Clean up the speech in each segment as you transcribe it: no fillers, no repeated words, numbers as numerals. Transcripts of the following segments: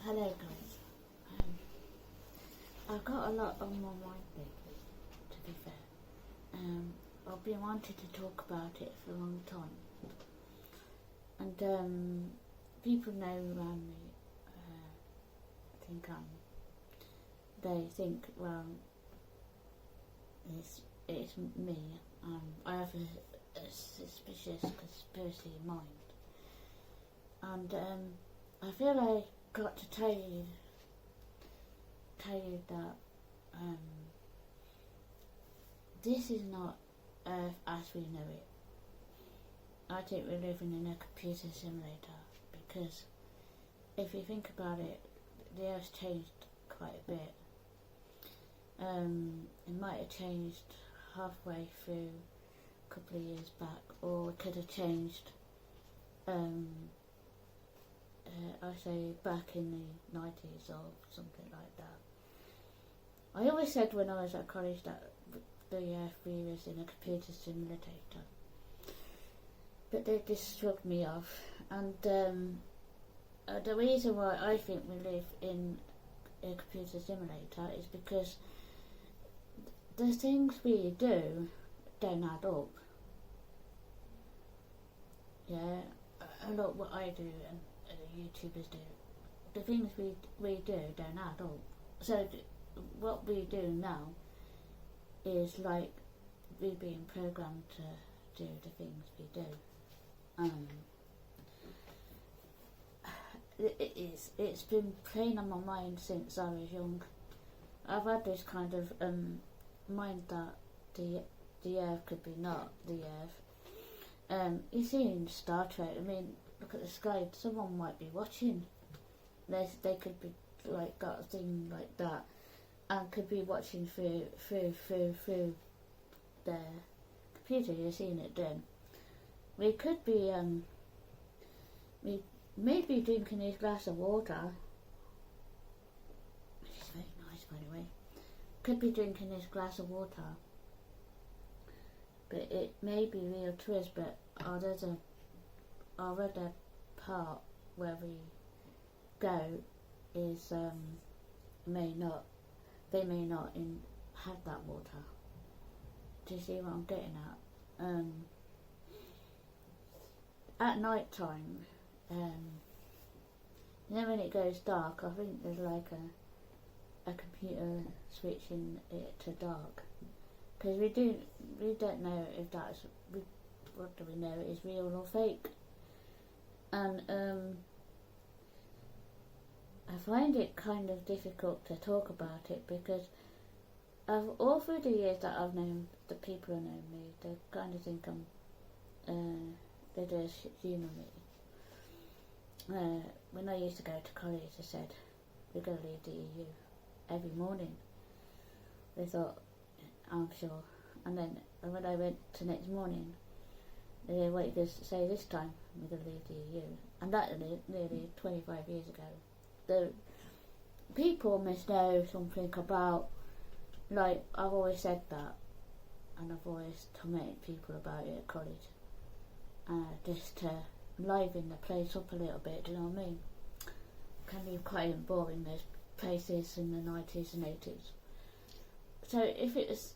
Hello guys. I've got a lot on my mind lately, to be fair. I've been wanting to talk about it for a long time. And people know around me, they think, well, it's me. I have a suspicious conspiracy mind. And I feel I got to tell you that this is not Earth as we know it. I think we're living in a computer simulator, because if you think about it, the Earth's changed quite a bit. It might have changed halfway through a couple of years back, or it could have changed I say back in the 90s or something like that. I always said when I was at college that the Earth was in a computer simulator, but they just shrugged me off. And the reason why I think we live in a computer simulator is because the things we do don't add up. Yeah, a lot of what I do and YouTubers do, the things we do don't add up. So what we do now is like we being programmed to do the things we do. It's been playing on my mind since I was young. I've had this kind of mind that the Earth could be not the Earth. You see in Star Trek, I mean, look at the sky, someone might be watching. They could be like got a thing like that and could be watching through their computer. You're seeing it then. We could be we may be drinking this glass of water, which is very nice by the way. Could be drinking this glass of water, but it may be real to us, but there's our other part where we go is they may not have that water. Do you see what I'm getting at? At night time, when it goes dark, I think there's like a computer switching it to dark, because we don't know if that's what do we know is real or fake. And I find it kind of difficult to talk about it, because all through the years that I've known the people who know me, they kind of think they just humour me. When I used to go to college, they said, we're going to leave the EU every morning. They thought, I'm sure. And then when I went to next morning, they said, what you going to say this time? We're going to leave the EU. And that was nearly 25 years ago. The people must know something about, like, I've always said that, and I've always tormented people about it at college, just to liven the place up a little bit, do you know what I mean? Can be quite boring, those places in the 90s and 80s. So if it was,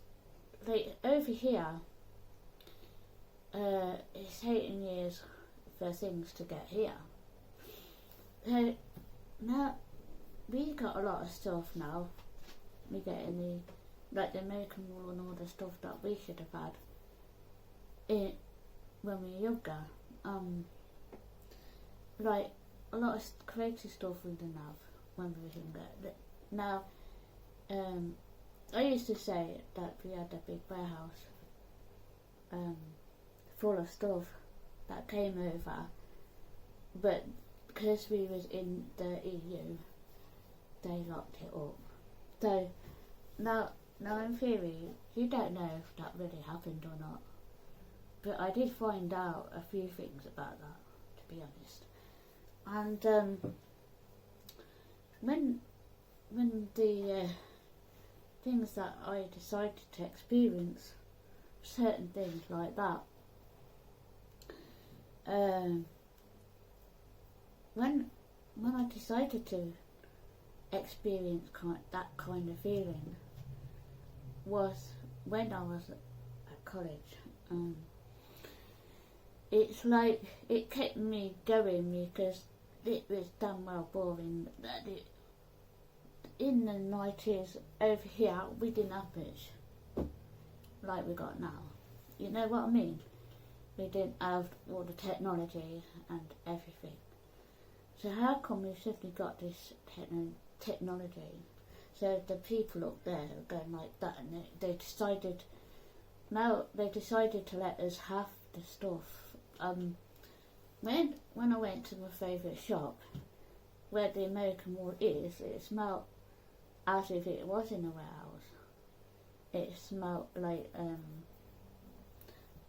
like, over here, it's 18 years for things to get here. So now we got a lot of stuff now. We get in the American rule and all the stuff that we should have had when we were younger. Like a lot of creative stuff we didn't have when we were younger. Now, I used to say that we had a big warehouse full of stuff that came over, but because we was in the EU, they locked it up. So now in theory, you don't know if that really happened or not. But I did find out a few things about that, to be honest. And when the things that I decided to experience, certain things like that, when I decided to experienced that kind of feeling was when I was at college. It's like it kept me going because it was damn well boring. In the 90s over here we didn't have much like we got now. You know what I mean? We didn't have all the technology and everything. So how come we've suddenly got this technology? So the people up there are going like that, and they decided to let us have the stuff. When I went to my favourite shop, where the American Wall is, it smelled as if it was in a warehouse. It smelled like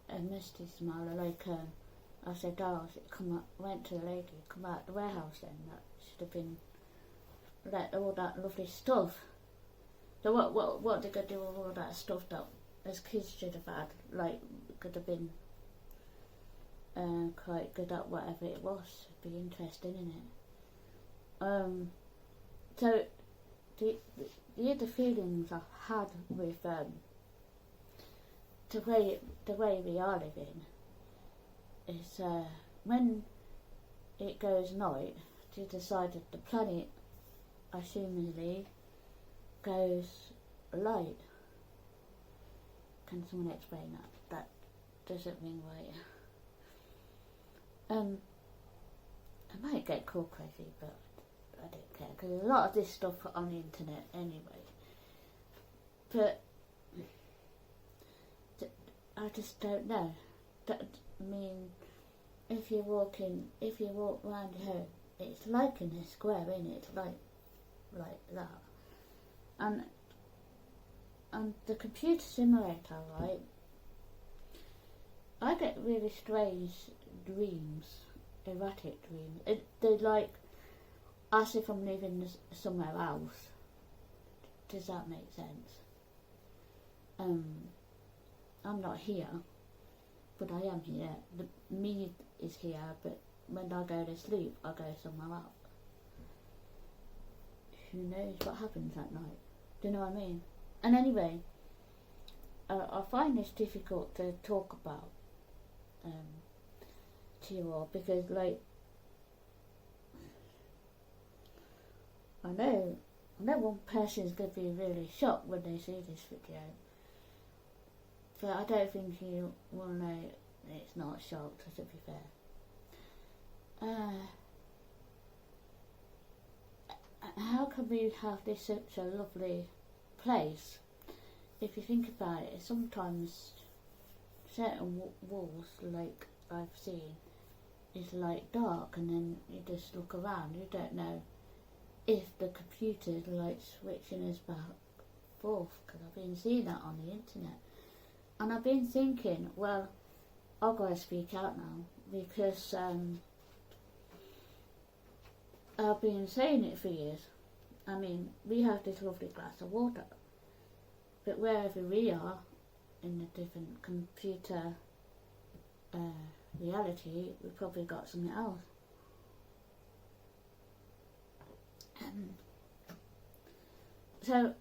a musty smell, like I said, went to the lady, come out the warehouse then, that should have been like all that lovely stuff. So what they could do with all that stuff that as kids should have had, like could have been quite good at whatever it was, be interesting in it. So the other feelings I've had with the way we are living is when it goes night, they decided the planet assumingly goes light. Can someone explain that? That doesn't mean right. I might get called crazy, but I don't care because there's a lot of this stuff on the internet anyway. But I just don't know. I mean, if you walk around your home, it's like in a square, isn't it? It's like that. And the computer simulator, right? I get really strange dreams, erratic dreams. They're like as if I'm living somewhere else. Does that make sense? I'm not here, but I am here. Me is here, but when I go to sleep, I go somewhere else. Who knows what happens at night? Do you know what I mean? And anyway, I find this difficult to talk about to you all because, like, I know one person's going to be really shocked when they see this video, but I don't think you will know it's not shocked, to be fair. How can we have this such a lovely place? If you think about it, sometimes certain walls, like I've seen, is like dark, and then you just look around, you don't know if the computer's like switching us back forth, because I've been seeing that on the internet. And I've been thinking, well, I've got to speak out now, because I've been saying it for years. I mean, we have this lovely glass of water, but wherever we are in a different computer reality, we've probably got something else. So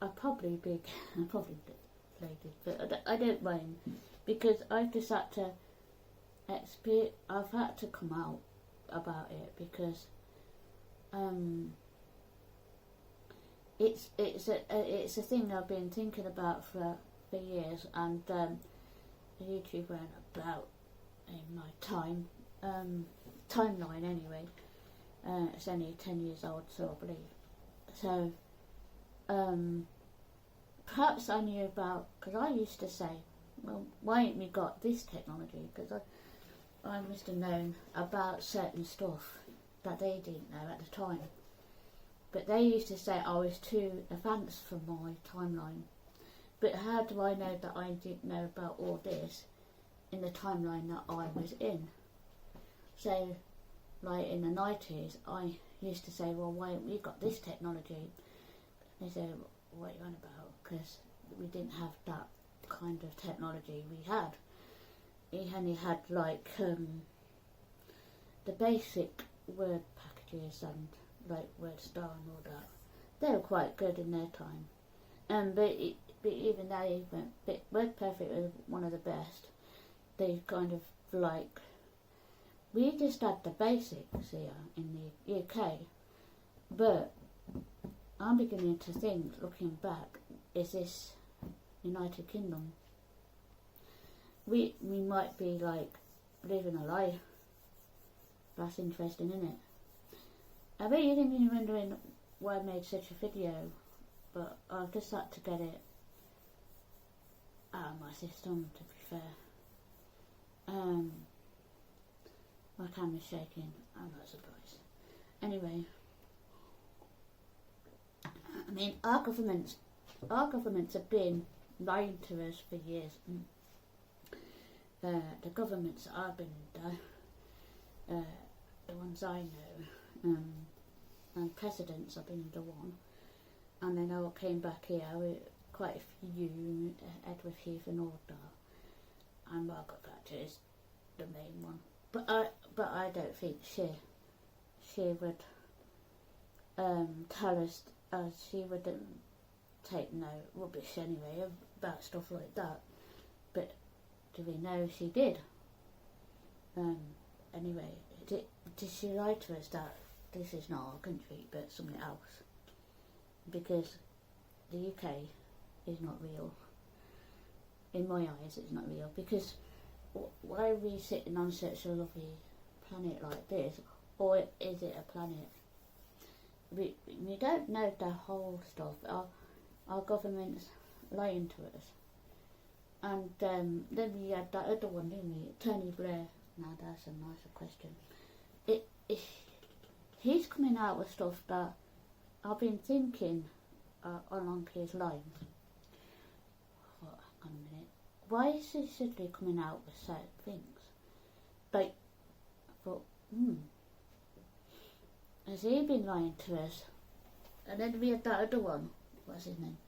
I'll probably played it, but I don't mind, because I've just had to I've had to come out about it, because it's a thing I've been thinking about for years, and YouTube went about in my timeline anyway. It's only 10 years old, so I believe. So perhaps I knew about, because I used to say, well, why ain't we got this technology? Because I must have known about certain stuff that they didn't know at the time. But they used to say I was too advanced for my timeline. But how do I know that I didn't know about all this in the timeline that I was in? So, like in the 90s, I used to say, well, why haven't we got this technology? They said, what are you on about? Because we didn't have that kind of technology we had. We only had like the basic word packages and like Red Star and all that. They were quite good in their time. But even they weren't perfect. Was one of the best. They kind of like, we just had the basics here in the UK, but I'm beginning to think, looking back, is this United Kingdom? We might be like living a lie. That's interesting, isn't it? I bet you didn't be wondering why I made such a video, but I've just had to get it out of my system, to be fair. My camera's shaking, I'm not surprised. Anyway, I mean, our governments have been lying to us for years. The governments that I've been under, the ones I know, and presidents have been under one, and then I came back here with quite a few, Edward Heath and all that, and Margaret Thatcher is the main one. But I don't think she would tell us, she wouldn't take no rubbish anyway about stuff like that. But do we know she did? Anyway, did she lie to us that this is not our country but something else? Because the UK is not real. In my eyes, it's not real. Because why are we sitting on such a lovely planet like this? Or is it a planet? We don't know the whole stuff. Our government's lying to us. And then we had that other one, didn't we? Tony Blair. Now that's a nicer question. He's coming out with stuff that I've been thinking along his lines. Oh, hang on a minute. Why is he suddenly coming out with certain things? Like, I thought, has he been lying to us? And then we had that other one. What's his name?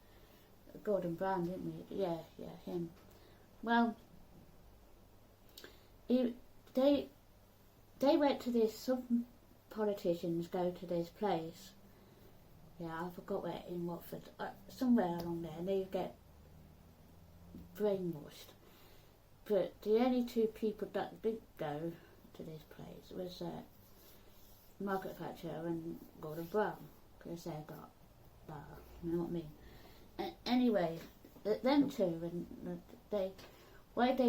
Gordon Brown, didn't we? Yeah, him. Well, they went to this. Some politicians go to this place. Yeah, I forgot where, in Watford, somewhere along there, and they get brainwashed. But the only two people that did go to this place was Margaret Thatcher and Gordon Brown, because they got that, you know what I mean? Anyway, them two, and they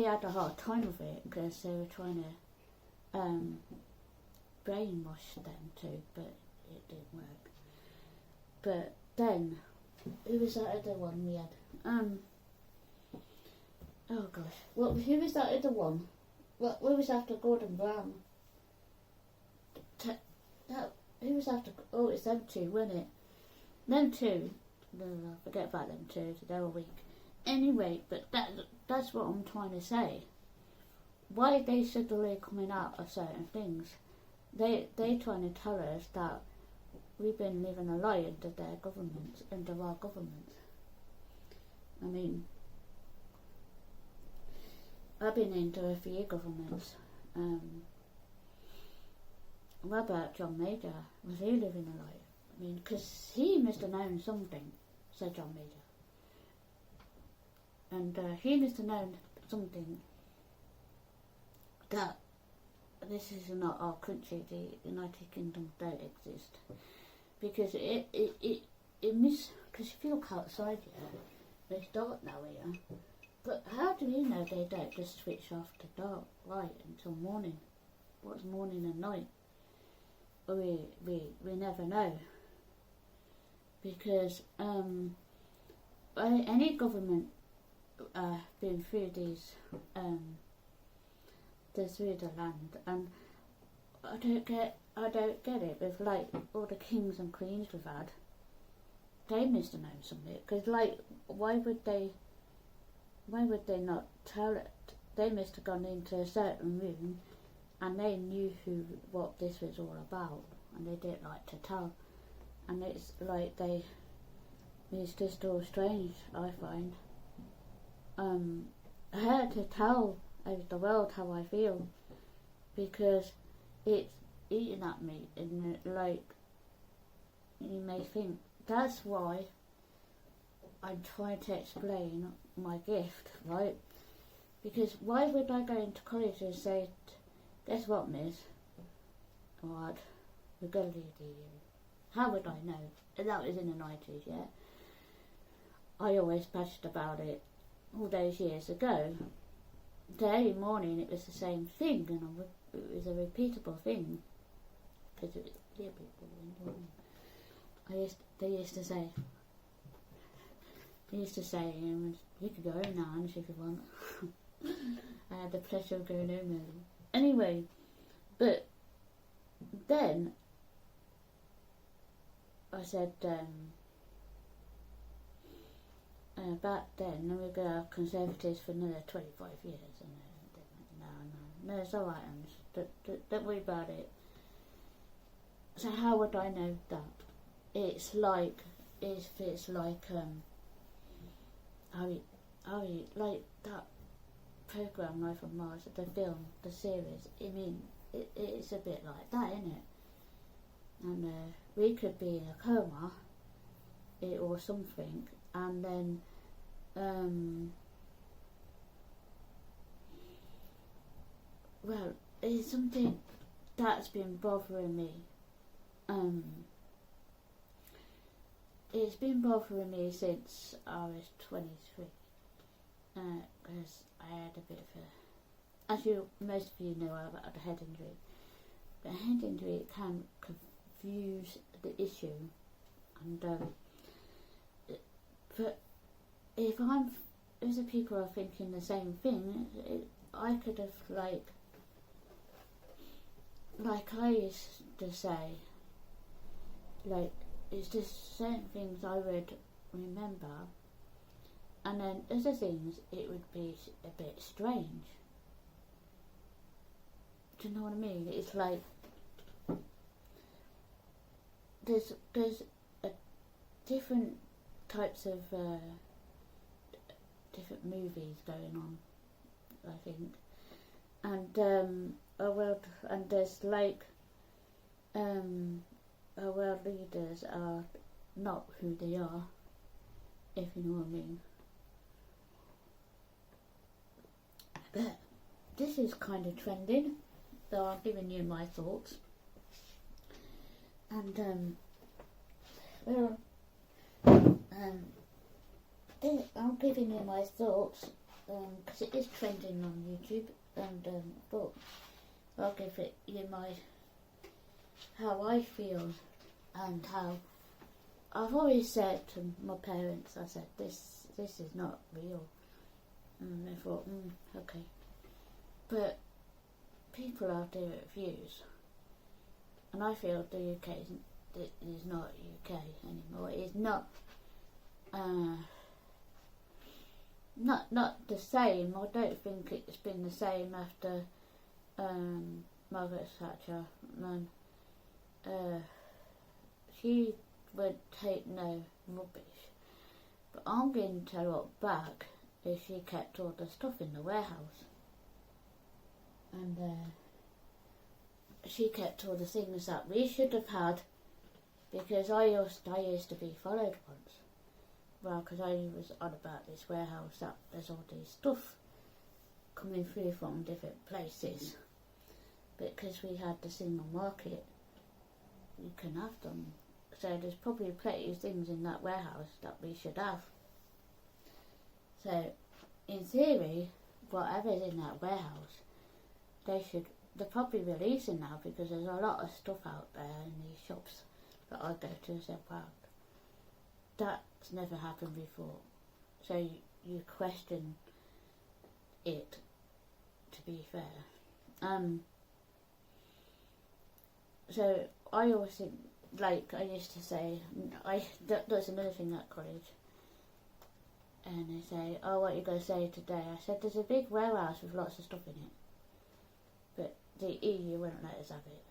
had a hard time with it, because they were trying to brainwash them too, but it didn't work. But then, who was that other one we had? Oh gosh, well, who was that other one? What was after Gordon Brown? Who was after? Oh, it's them two, wasn't it? Them two. No, forget about them two. They were weak. Anyway, but that's what I'm trying to say. Why are they suddenly coming out of certain things? They trying to tell us that we've been living a lie under their governments, under our governments. I mean, I've been into a few governments. What about John Major? Was he living a lie? I mean, because he must have known something, said John Major. And he must have known something that this is not our country, the United Kingdom don't exist. Because it because if you look outside here, it's dark now here. But how do we know they don't just switch off the dark light until morning? What's morning and night? We never know. Because any government been through these through the land, and I don't get it with like all the kings and queens we've had. They must have known something, because like why would they not tell it? They must have gone into a certain room and they knew what this was all about, and they didn't like to tell. And it's like it's just all strange, I find. I had to tell the world how I feel, because it's eating at me, and like you may think that's why I'm trying to explain my gift, right? Because why would I go into college and say, guess what, miss? What? We're going to leave the EU. How would I know? And that was in the 90s, yeah? I always bashed about it all those years ago. So every morning it was the same thing, and it was a repeatable thing. Because it was a little bit boring. They used to say, you could go home now, Ange, if you want. I had the pleasure of going home early. Anyway, but then I said, back then, we were going to have Conservatives for another 25 years. And no, it's alright, Ange. Don't worry about it. So how would I know that? It's like like that program Life on Mars, the film, the series. I mean, it's a bit like that, isn't it? And we could be in a coma, or something, and then well, it's something that's been bothering me. It's been bothering me since I was 23, because I had a bit of most of you know, I've had a head injury. But a head injury can confuse the issue, and but if the people are thinking the same thing, I could have like I used to say, like, it's just certain things I would remember, and then other things it would be a bit strange. Do you know what I mean? It's like there's a different types of different movies going on, I think, and and there's like our world leaders are not who they are, if you know what I mean. But this is kind of trending, so I'm giving you my thoughts. And I'm giving you my thoughts because it is trending on YouTube, and but I'll give it you how I feel, and how I've always said to my parents, I said this is not real, and they thought okay, but people have different views, and I feel the UK is not UK anymore. It's not not the same. I don't think it's been the same after Margaret Thatcher. Man, she would take no rubbish, but I'm going to tell her back if she kept all the stuff in the warehouse, and she kept all the things that we should have had, because I used to be followed once. Well, because I was on about this warehouse that there's all this stuff coming through from different places, but because we had the single market, you can have them. So there's probably plenty of things in that warehouse that we should have. So in theory, whatever's in that warehouse, they're probably releasing now, because there's a lot of stuff out there in these shops that I go to and say, wow, that's never happened before. So you question it, to be fair. So I always think, like I used to say, that's another thing at college, and they say, oh, what are you going to say today? I said, there's a big warehouse with lots of stuff in it, but the EU won't let us have it.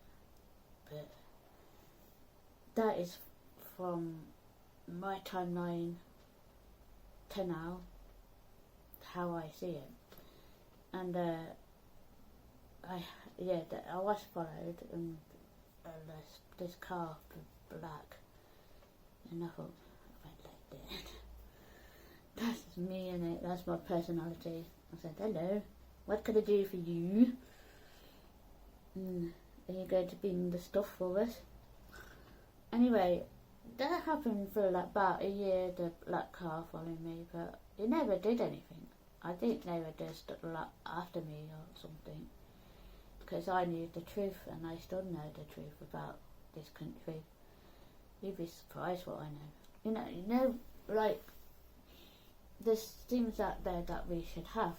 But that is from my timeline to now, how I see it. And I was followed, and this car, black, And I thought, I went like that. That's me, innit? That's my personality. I said, hello, what can I do for you? Are you going to bring the stuff for us? Anyway, that happened for like about a year, the black car following me, but it never did anything. I think they were just like after me or something, because I knew the truth, and I still know the truth about this country. You'd be surprised what I know. You know, like, there's things out there that we should have.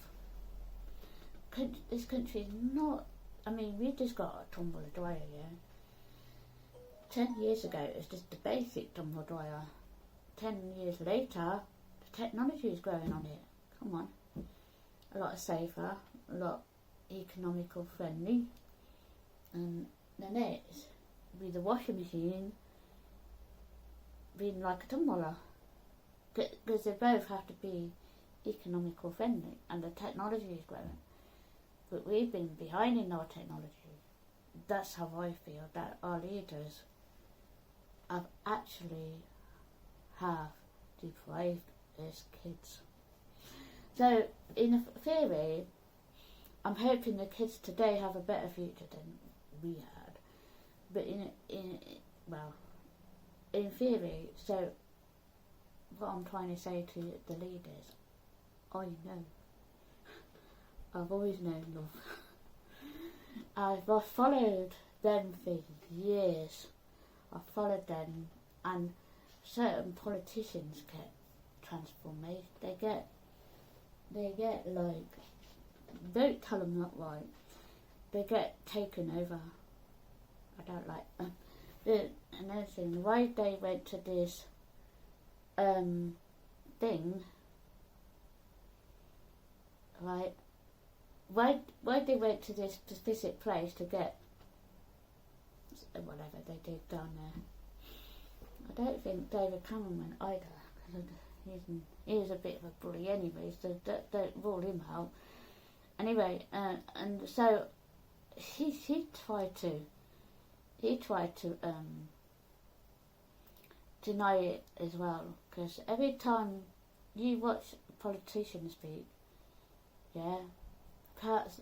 This country is not, I mean, we just got a tumble dryer, yeah. 10 years ago, it was just a basic tumble dryer. 10 years later, the technology is growing on it. Come on. A lot safer, a lot economical friendly. And the next, with the washing machine, being like a tumbler. Because they both have to be economical friendly, and the technology is growing. But we've been behind in our technology. That's how I feel, that our leaders have actually deprived us kids. So, in theory, I'm hoping the kids today have a better future than we had. But in theory, so what I'm trying to say to the leaders, I know. I've always known love. I've followed them for years. I've followed them, and certain politicians get transformed. They get like, don't tell them not right. They get taken over. I don't like them. Another thing, why they went to this thing, right? Why they went to this specific place to get whatever they did down there? I don't think David Cameron went either, because he's a bit of a bully anyway, so don't rule him out. Anyway, and so he tried to deny it as well, because every time you watch politicians speak, yeah, perhaps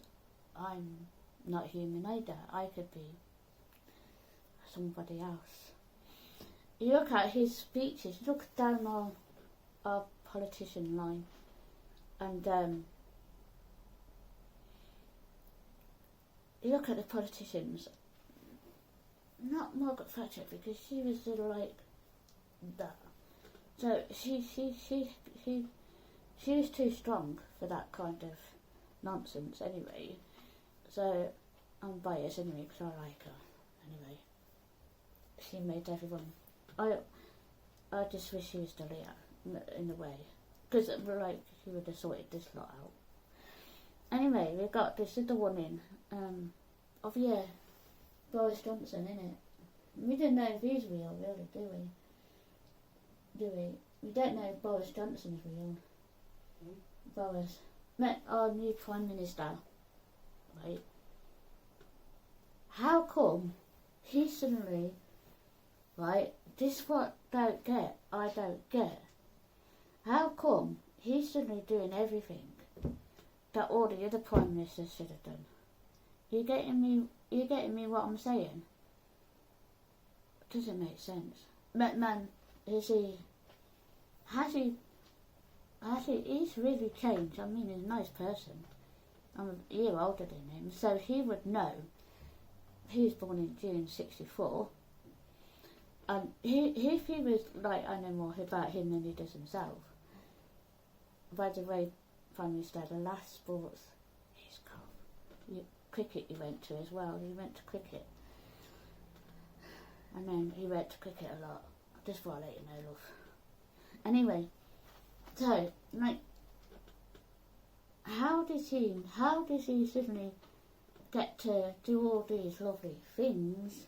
I'm not human either. I could be somebody else. You look at his speeches, look down our politician line, and you look at the politicians. Not Margaret Thatcher, because she was like that. So she was too strong for that kind of nonsense anyway. So I'm biased anyway, because I like her anyway. She made everyone. I just wish she was still here in a way, because like she would have sorted this lot out. Anyway, we got this other one in. Boris Johnson, innit? We don't know if he's real, really, do we? We don't know if Boris Johnson's real. Boris. Met our new Prime Minister, right? How come he suddenly, right, this what I don't get. How come he's suddenly doing everything that all the other Prime Ministers should have done? You getting me what I'm saying? Doesn't make sense. Man, he's really changed. I mean, he's a nice person. I'm a year older than him, so he would know. He was born in June '64, and if he was like, I know more about him than he does himself. By the way, Prime Minister, the last sports, he's gone. Cricket he went to as well. He went to cricket. And then he went to cricket a lot. Just for I let you know, love. Anyway, so, like, how does he suddenly get to do all these lovely things?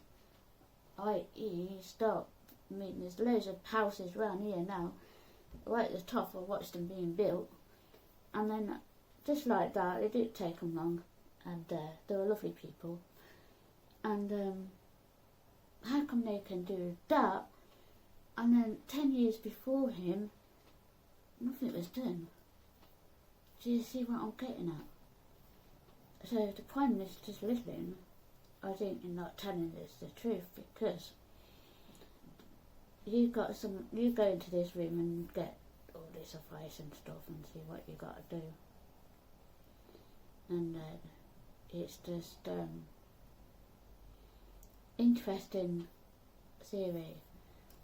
I.e. stop. I mean, there's loads of houses around here now. Right at the top, I watched them being built. And then, just like that, it didn't take them long. And they were lovely people. And how come they can do that And then 10 years before him, nothing was done. Do you see what I'm getting at? So the Prime Minister's listening, I think you're not telling us the truth, because you go into this room and get all this advice and stuff and see what you got to do. And it's just interesting theory.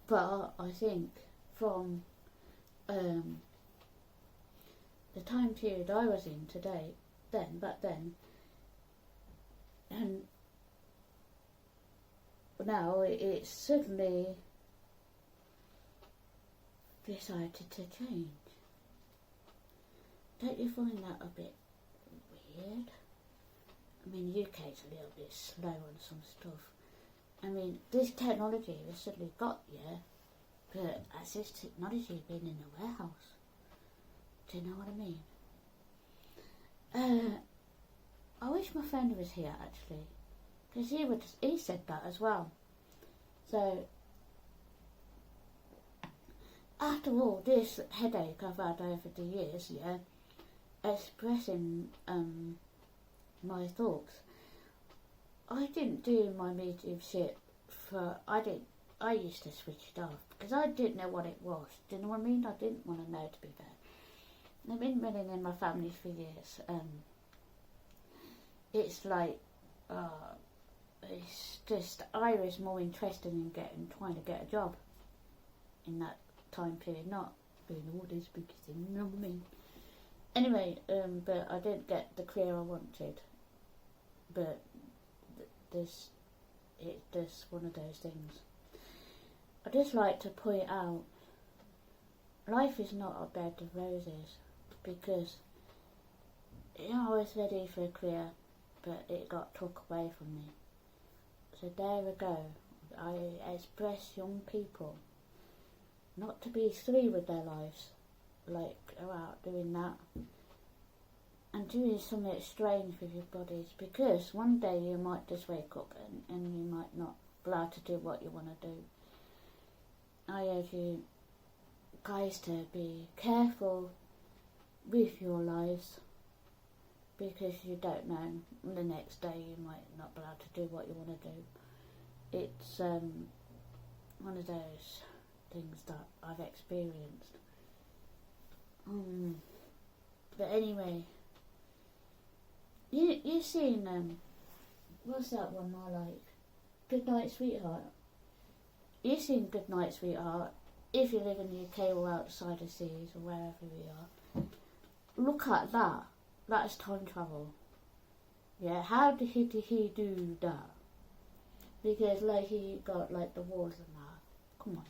But I think from the time period I was in back then, and now it's suddenly decided to change. Don't you find that a bit weird? I mean, UK's a little bit slow on some stuff. I mean, this technology has suddenly got here, but has this technology been in the warehouse? Do you know what I mean? I wish my friend was here actually, because he said that as well. So, after all this headache I've had over the years, expressing my thoughts, I didn't do my mediumship I used to switch it off because I didn't know what it was. Do you know what I mean? I didn't want to know, to be fair. I've been running in my family for years. It's like, it's just, I was more interested in trying to get a job in that time period, not doing all this big thing, you know what I mean? Anyway, but I didn't get the career I wanted. But it's just one of those things. I just like to point out, life is not a bed of roses, because I was ready for a career, but it got took away from me. So there we go. I express young people not to be silly with their lives, like go out doing that and doing something strange with your bodies, because one day you might just wake up and you might not be allowed to do what you want to do. I urge you guys to be careful with your lives, because you don't know, the next day you might not be allowed to do what you want to do. It's one of those things that I've experienced. But anyway, you seen what's that one I like? Good Night Sweetheart. You seen Good Night Sweetheart? If you live in the UK or outside the seas or wherever we are, look at that. That's time travel. Yeah, how did he do that? Because like he got like the walls and that. Come on,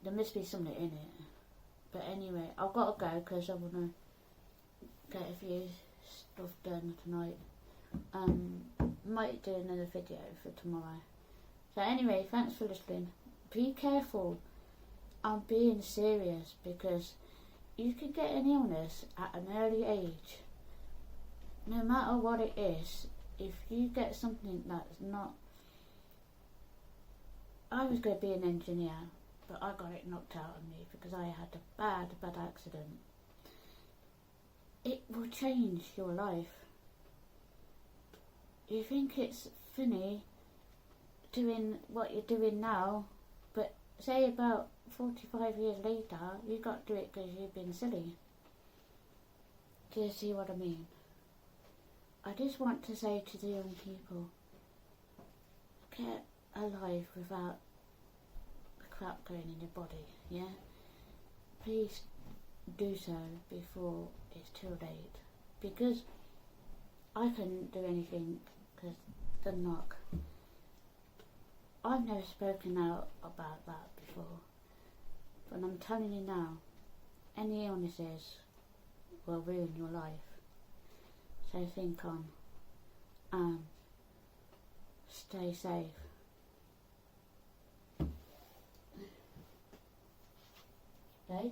there must be something in it. But anyway, I've got to go because I want to get a few stuff done tonight. Might do another video for tomorrow. So anyway, thanks for listening. Be careful. I'm being serious, because you could get an illness at an early age. No matter what it is, if you get something that's not... I was going to be an engineer, but I got it knocked out of me because I had a bad accident. It will change your life. You think it's funny doing what you're doing now, but say about 45 years later, you got to do it because you've been silly. Do you see what I mean? I just want to say to the young people, get a life without the crap going in your body, yeah? Please do so before it's too late, because I couldn't do anything because the knock. I've never spoken out about that before, but I'm telling you now, any illnesses will ruin your life. So think on and stay safe. Dave?